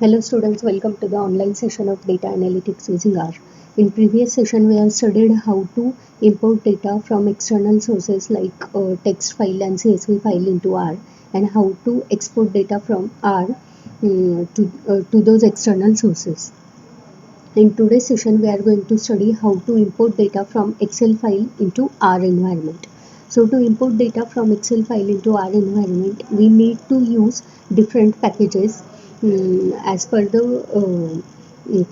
Hello students, welcome to the online session of data analytics using R. In previous session we have studied how to import data from external sources like text file and CSV file into R, and how to export data from R to those external sources. In today's session we are going to study how to import data from Excel file into R environment. So to import data from Excel file into R environment, we need to use different packages as per the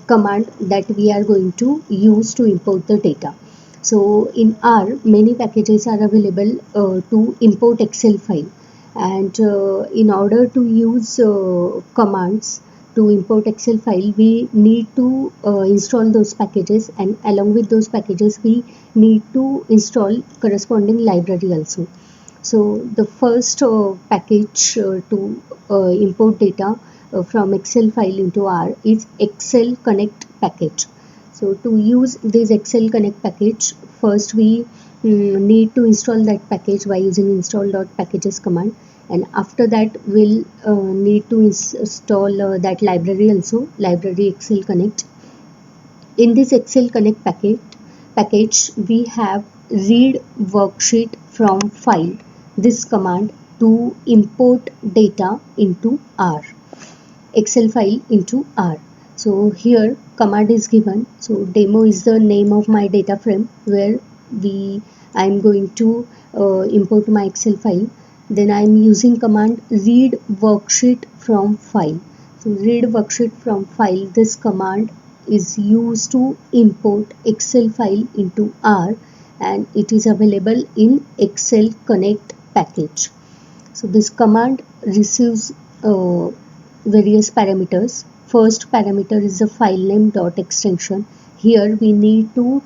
command that we are going to use to import the data. So in R, many packages are available to import Excel file, and in order to use commands to import Excel file, we need to install those packages, and along with those packages we need to install corresponding library also. So the first package to import data from Excel file into R is Excel Connect package. So to use this Excel Connect package, first we need to install that package by using install.packages command, and after that we'll need to install that library also, library Excel Connect. In this Excel Connect package, we have read worksheet from file, this command to import data into R, Excel file into R. So here command is given. So demo is the name of my data frame where I am going to import my Excel file. Then I am using command read worksheet from file. So read worksheet from file, this command is used to import Excel file into R, and it is available in Excel Connect package. So this command receives various parameters. First parameter is the file name dot extension. Here we need to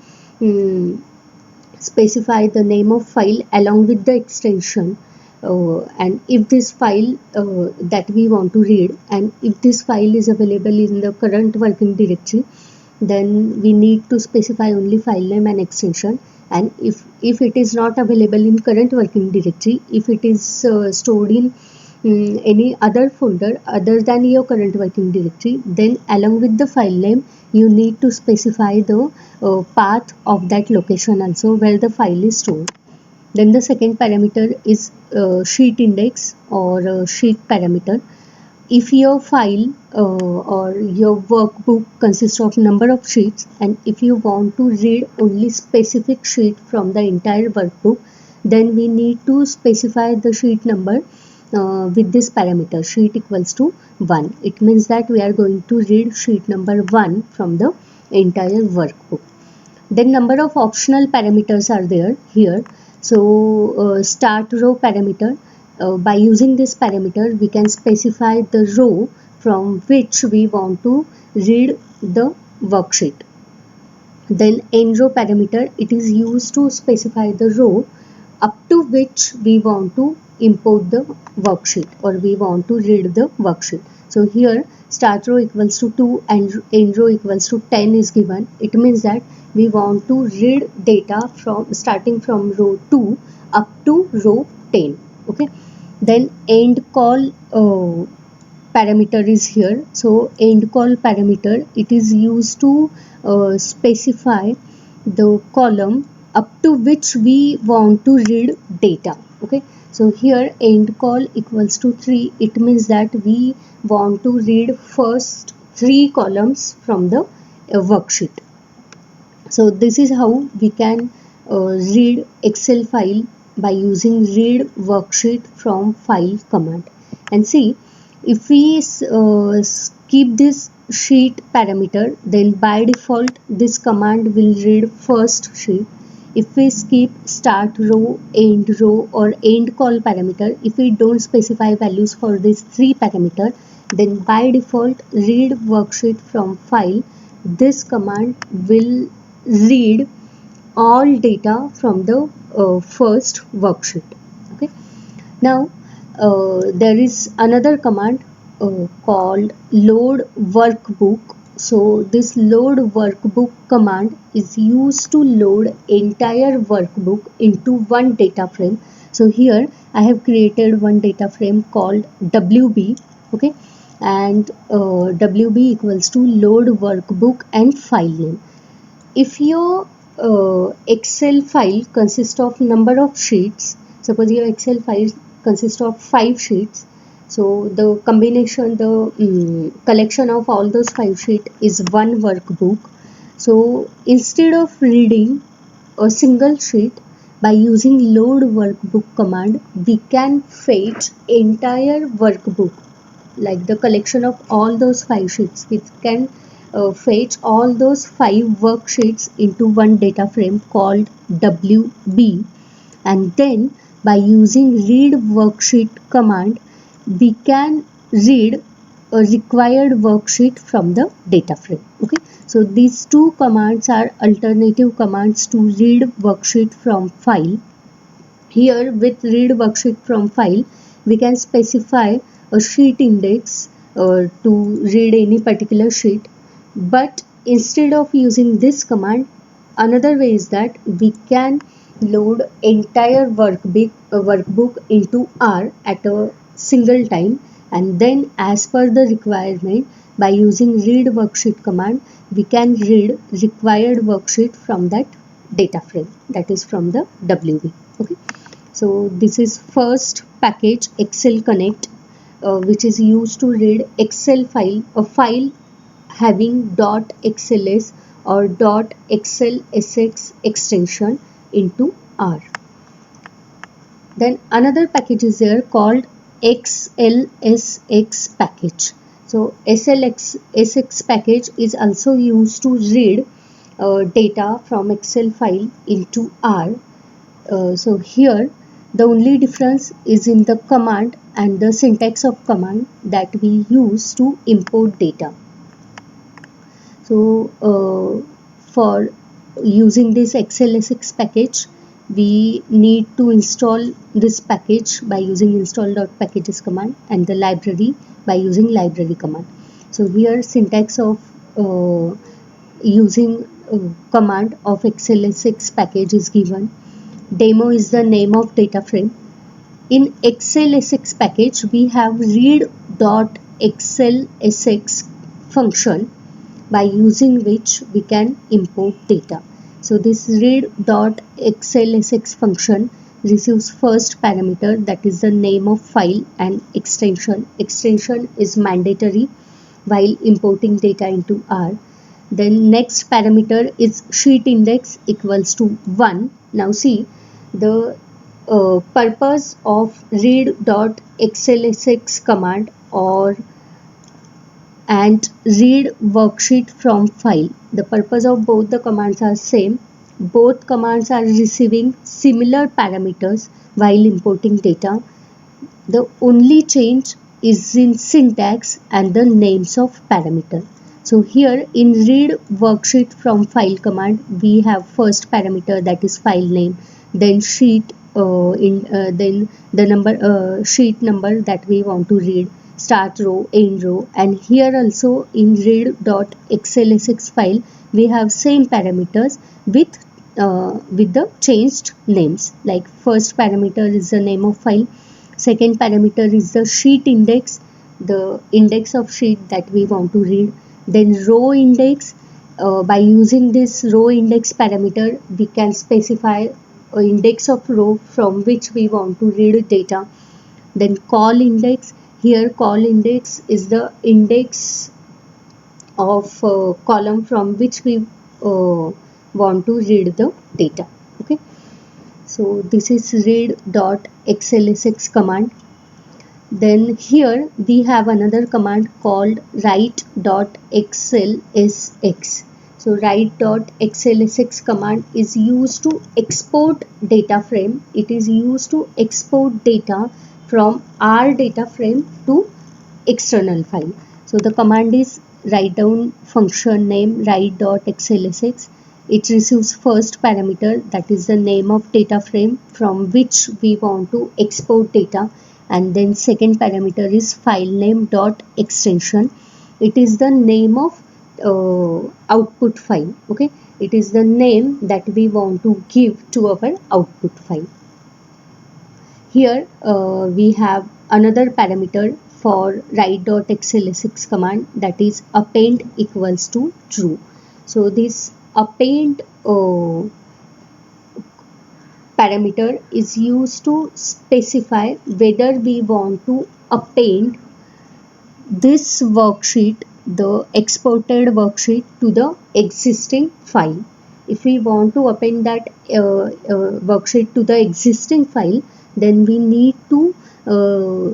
specify the name of file along with the extension, and if this file that we want to read, and if this file is available in the current working directory, then we need to specify only file name and extension. And if it is not available in current working directory, if it is stored in any other folder other than your current working directory, then along with the file name you need to specify the path of that location also where the file is stored. Then the second parameter is sheet index or sheet parameter. If your file or your workbook consists of number of sheets, and if you want to read only specific sheet from the entire workbook, then we need to specify the sheet number with this parameter, sheet equals to 1. It means that we are going to read sheet number 1 from the entire workbook. Then number of optional parameters are there here. So start row parameter, by using this parameter we can specify the row from which we want to read the worksheet. Then end row parameter, it is used to specify the row up to which we want to import the worksheet or we want to read the worksheet. So here start row equals to 2 and end row equals to 10 is given. It means that we want to read data from starting from row 2 up to row 10. Okay. Then end call parameter is here. So end call parameter, it is used to specify the column up to which we want to read data. Okay, so here end call equals to 3. It means that we want to read first 3 columns from the worksheet. So this is how we can read Excel file by using read worksheet from file command. And see, if we keep this sheet parameter, then by default this command will read first sheet. If we skip start row, end row or end call parameter, if we don't specify values for these 3 parameter, then by default read worksheet from file, this command will read all data from the first worksheet. Okay. Now there is another command called load workbook. So this load workbook command is used to load entire workbook into one data frame. So here I have created one data frame called WB. Okay. and WB equals to load workbook and file name. If your Excel file consists of number of sheets, suppose your Excel file consists of 5 sheets, so the combination, the collection of all those 5 sheets is one workbook. So instead of reading a single sheet, by using load workbook command, we can fetch entire workbook, like the collection of all those 5 sheets. We can fetch all those 5 worksheets into one data frame called WB, and then by using read worksheet command, we can read a required worksheet from the data frame. Okay, so these two commands are alternative commands to read worksheet from file. Here with read worksheet from file, we can specify a sheet index to read any particular sheet. But instead of using this command, another way is that we can load entire workbook into R at a single time, and then as per the requirement, by using read worksheet command, we can read required worksheet from that data frame, that is from the WB. Okay, so this is first package Excel Connect, which is used to read Excel file, a file having .xls or .xlsx extension into R. Then another package is there called XLSX package. So SLSX package is also used to read data from Excel file into R. So here the only difference is in the command and the syntax of command that we use to import data. So for using this XLSX package, we need to install this package by using install.packages command, and the library by using library command. So here syntax of using command of XLSX package is given. Demo is the name of data frame. In XLSX package, we have read.xlsx function by using which we can import data. So this read.xlsx function receives first parameter, that is the name of file, and extension. Extension is mandatory while importing data into R. Then next parameter is sheet index equals to 1. Now see, the purpose of read.xlsx command or and read worksheet from file, the purpose of both the commands are same. Both commands are receiving similar parameters while importing data. The only change is in syntax and the names of parameter. So here in read worksheet from file command, we have first parameter, that is file name, then sheet then the number sheet number that we want to read, start row, end row, and here also in read.xlsx file we have same parameters with the changed names. Like first parameter is the name of file, second parameter is the sheet index, the index of sheet that we want to read, then row index. By using this row index parameter, we can specify an index of row from which we want to read data. Then call index, here call index is the index of column from which we want to read the data. Okay, so this is read.xlsx command. Then here we have another command called write.xlsx. So write.xlsx command is used to export data frame. It is used to export data from our data frame to external file. So the command is write down function name write.xlsx. It receives first parameter, that is the name of data frame from which we want to export data, and then second parameter is file name dot extension. It is the name of output file. Okay, it is the name that we want to give to our output file. Here we have another parameter for write.xlsx command, that is append equals to true. So this append parameter is used to specify whether we want to append this worksheet, the exported worksheet, to the existing file. If we want to append that worksheet to the existing file, then we need to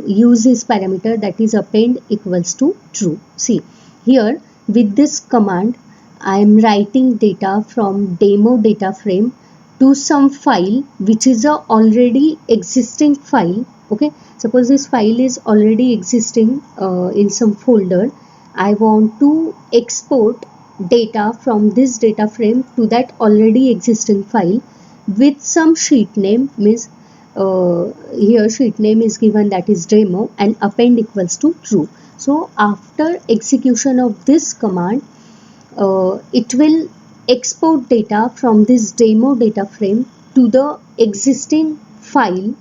use this parameter, that is append equals to true. See here, with this command I am writing data from demo data frame to some file which is a already existing file. Okay, suppose this file is already existing in some folder. I want to export data from this data frame to that already existing file with some sheet name, means here sheet name is given, that is demo, and append equals to true. So after execution of this command, it will export data from this demo data frame to the existing file,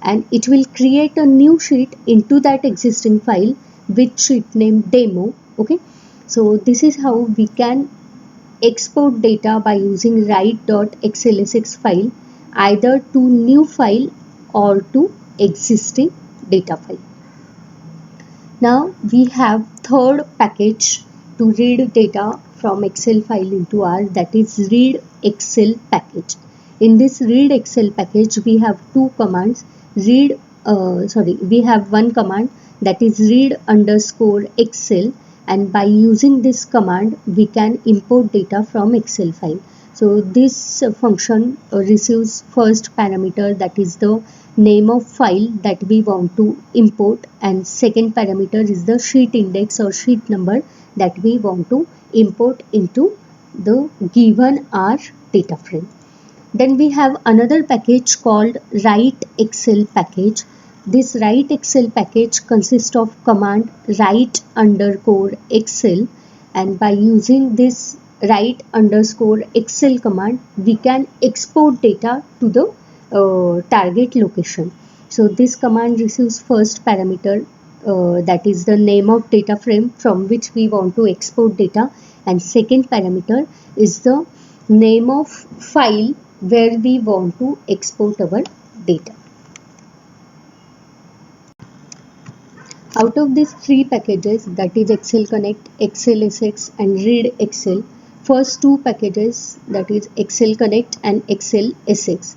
and it will create a new sheet into that existing file with sheet name demo. Okay, so this is how we can export data by using write.xlsx file either to new file or to existing data file. Now we have third package to read data from Excel file into R, that is read Excel package. In this read Excel package we have two commands. We have one command, that is read underscore Excel, and by using this command we can import data from Excel file. So this function receives first parameter, that is the name of file that we want to import, and second parameter is the sheet index or sheet number that we want to import into the given R data frame. Then we have another package called write Excel package. This write Excel package consists of command write underscore Excel, and by using this write underscore Excel command we can export data to the target location. So this command receives first parameter, that is the name of data frame from which we want to export data, and second parameter is the name of file where we want to export our data. Out of these three packages, that is Excel Connect, XLSX and Read Excel, first two packages, that is Excel Connect and XLSX,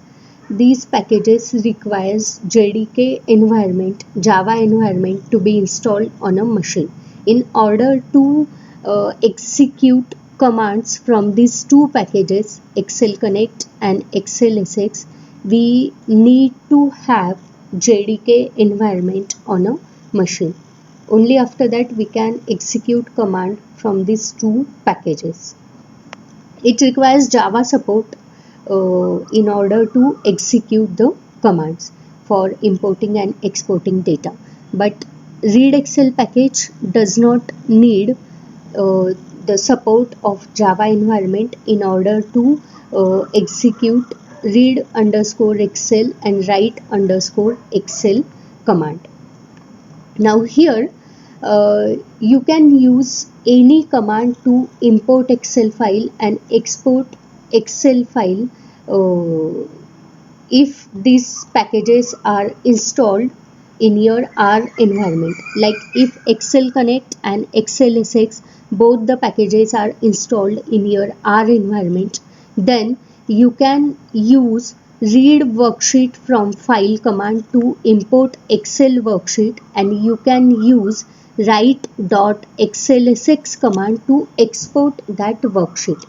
these packages requires JDK environment, Java environment to be installed on a machine. In order to execute commands from these two packages, Excel Connect and XLSX, we need to have JDK environment on a machine. Only after that we can execute command from these two packages. It requires Java support in order to execute the commands for importing and exporting data, but Read Excel package does not need the support of Java environment in order to execute read underscore Excel and write underscore Excel command. Now here you can use any command to import Excel file and export Excel file if these packages are installed in your R environment. Like if Excel Connect and XLSX, both the packages are installed in your R environment, then you can use read worksheet from file command to import Excel worksheet, and you can use write.xlsx command to export that worksheet,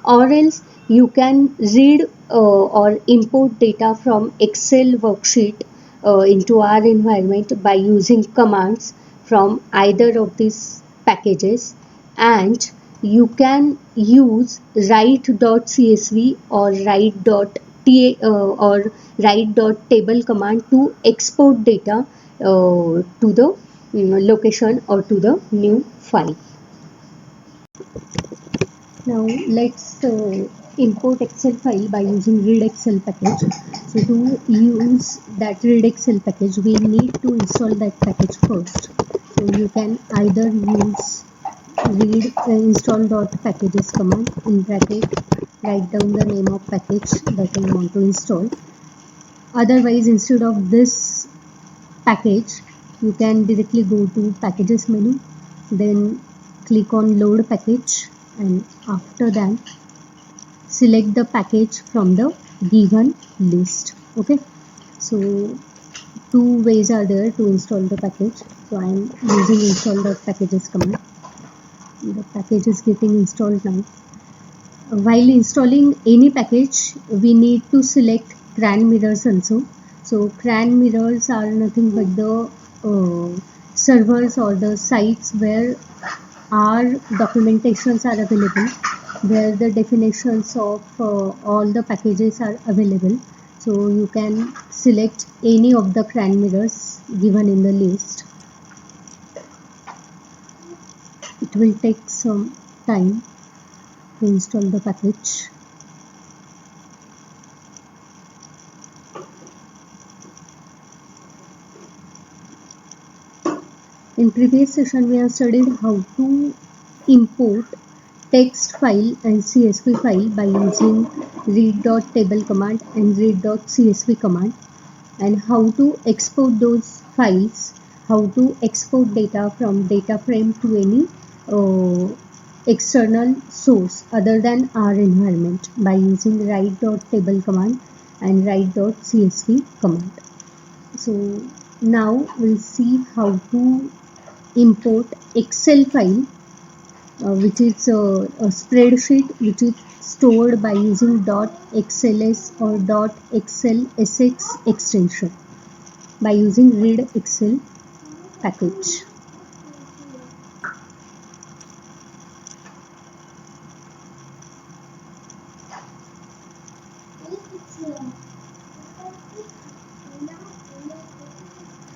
or else you can read or import data from Excel worksheet into R environment by using commands from either of these packages, and you can use write.csv or write.table command to export data to the location or to the new file. Now let's import Excel file by using read Excel package. So to use that read Excel package, we need to install that package first. So you can either use read install.packages command, in bracket write down the name of package that you want to install. Otherwise, instead of this package, you can directly go to packages menu, then click on load package, and after that select the package from the given list. Okay, so two ways are there to install the package. So I am using install.packages command. The package is getting installed now. While installing any package, we need to select CRAN mirrors also. So CRAN mirrors are nothing but the servers or the sites where our documentations are available, where the definitions of all the packages are available. So you can select any of the CRAN mirrors given in the list. It will take some time to install the package. In previous session, we have studied how to import text file and CSV file by using read.table command and read.csv command, and how to export those files, how to export data from data frame to any external source other than our environment by using write.table command and write.csv command. So now we'll see how to import Excel file, which is a spreadsheet which is stored by using .xls or .xlsx extension by using read Excel package.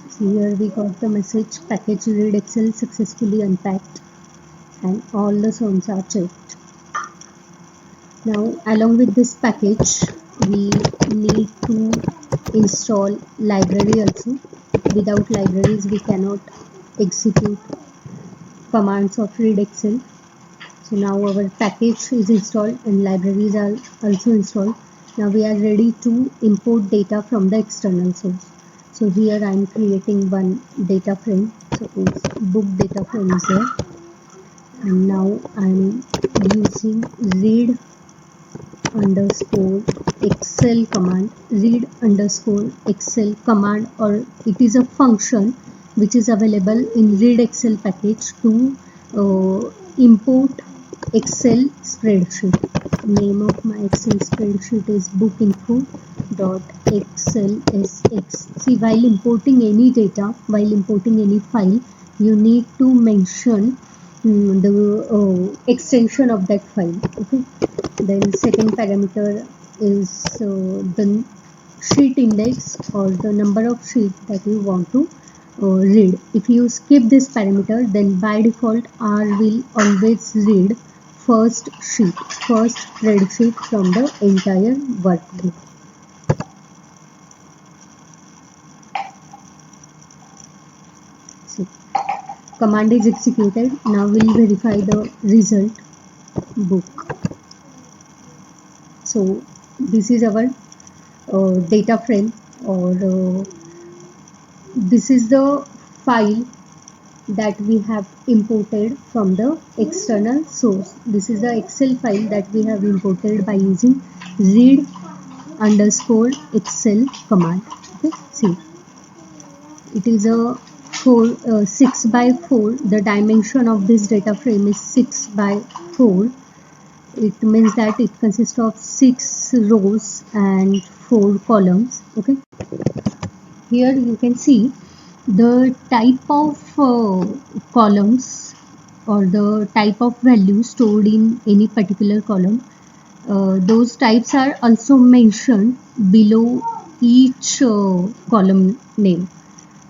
So here we got the message package read Excel successfully unpacked, and all the zones are checked. Now along with this package, we need to install library also. Without libraries, we cannot execute commands of read Excel. So now our package is installed and libraries are also installed. Now we are ready to import data from the external source. So here I am creating one data frame. Suppose book data frame is there, and now I am using read underscore Excel command, read underscore Excel command, or it is a function which is available in read Excel package to import Excel spreadsheet. Name of my Excel spreadsheet is bookinfo.xlsx. See, while importing any data, while importing any file, you need to mention the extension of that file. Okay. Then second parameter is the sheet index or the number of sheet that you want to read. If you skip this parameter, then by default R will always read first spreadsheet from the entire workbook. See, command is executed. Now we'll verify the result book. So this is our data frame, or this is the file that we have imported from the external source. This is the Excel file that we have imported by using read underscore Excel command. Okay, see, it is a 6 by 4. The dimension of this data frame is 6 by 4. It means that it consists of 6 rows and 4 columns. Okay, here you can see the type of columns or the type of value stored in any particular column. Those types are also mentioned below each column name.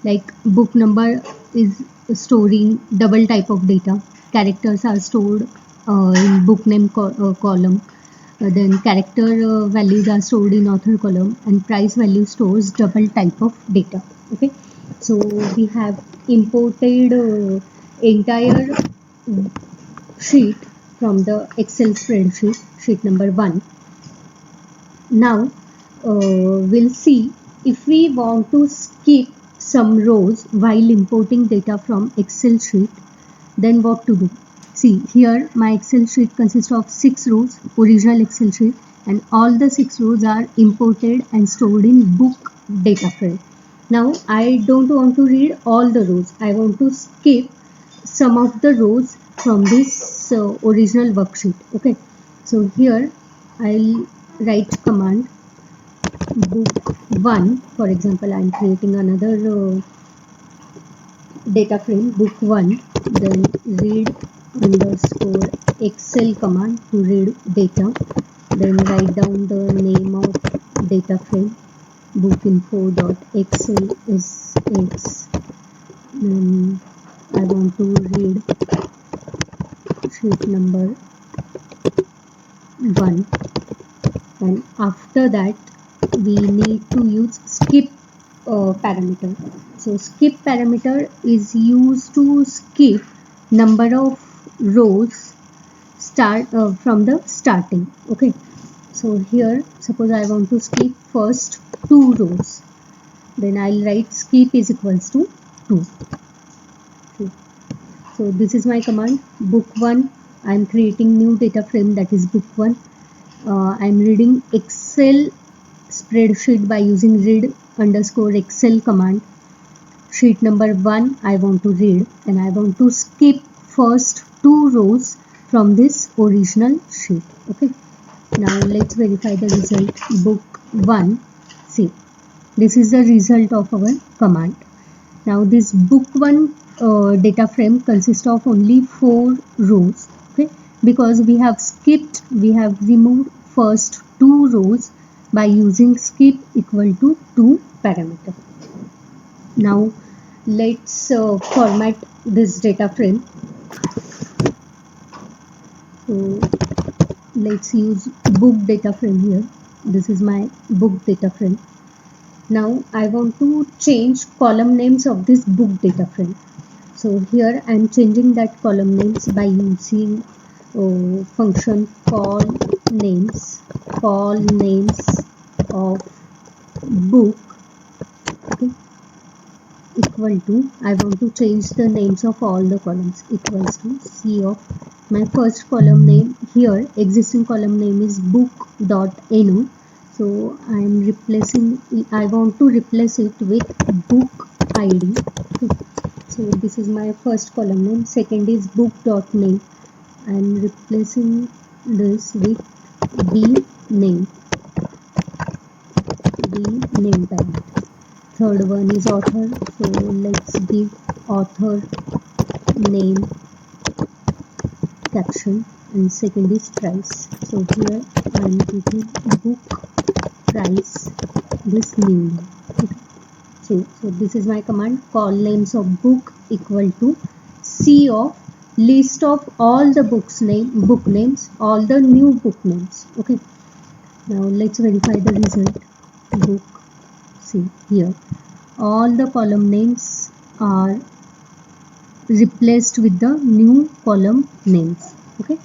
Like book number is storing double type of data. Characters are stored in book name column. Then character values are stored in author column, and price value stores double type of data. Okay. So we have imported entire sheet from the Excel spreadsheet, sheet number 1. Now we'll see if we want to skip some rows while importing data from Excel sheet, then what to do. See, here my Excel sheet consists of 6 rows, original Excel sheet, and all the 6 rows are imported and stored in book data frame. Now I don't want to read all the rows. I want to skip some of the rows from this original worksheet. Okay, so here I'll write command book 1. For example, I'm creating another data frame book 1, then read underscore excel command to read data, then write down the name of data frame bookinfo.excel is x. Then I want to read sheet number 1, and after that we need to use skip parameter. So skip parameter is used to skip number of rows from the starting. Okay, so here suppose I want to skip first 2 rows, then I'll write skip is equals to 2. Okay. So this is my command book 1. I'm creating new data frame, that is book 1. I'm reading Excel spreadsheet by using read underscore excel command. Sheet number 1 I want to read, and I want to skip first 2 rows from this original sheet. Okay, now let's verify the result. Book 1, see, this is the result of our command. Now this book 1 data frame consists of only 4 rows. Okay, because we have removed first 2 rows by using skip equal to 2 parameter. Now let's format this data frame. So let's use book data frame here. This is my book data frame. Now I want to change column names of this book data frame. So here I am changing that column names by using function call names of book. Okay, equal to, I want to change the names of all the columns, equals to C of my first column name. Here existing column name is book.no, so I want to replace it with book ID. Okay. So this is my first column name. Second is book.name. I am replacing this with b name parameter. Third one is author, so let's give author name caption, and second is price. So here I am giving book price this new name. Okay. So this is my command call names of book equal to C of list of all the book names, all the new book names. Okay, now let's verify the result. Book, see here all the column names are replaced with the new column names. Okay,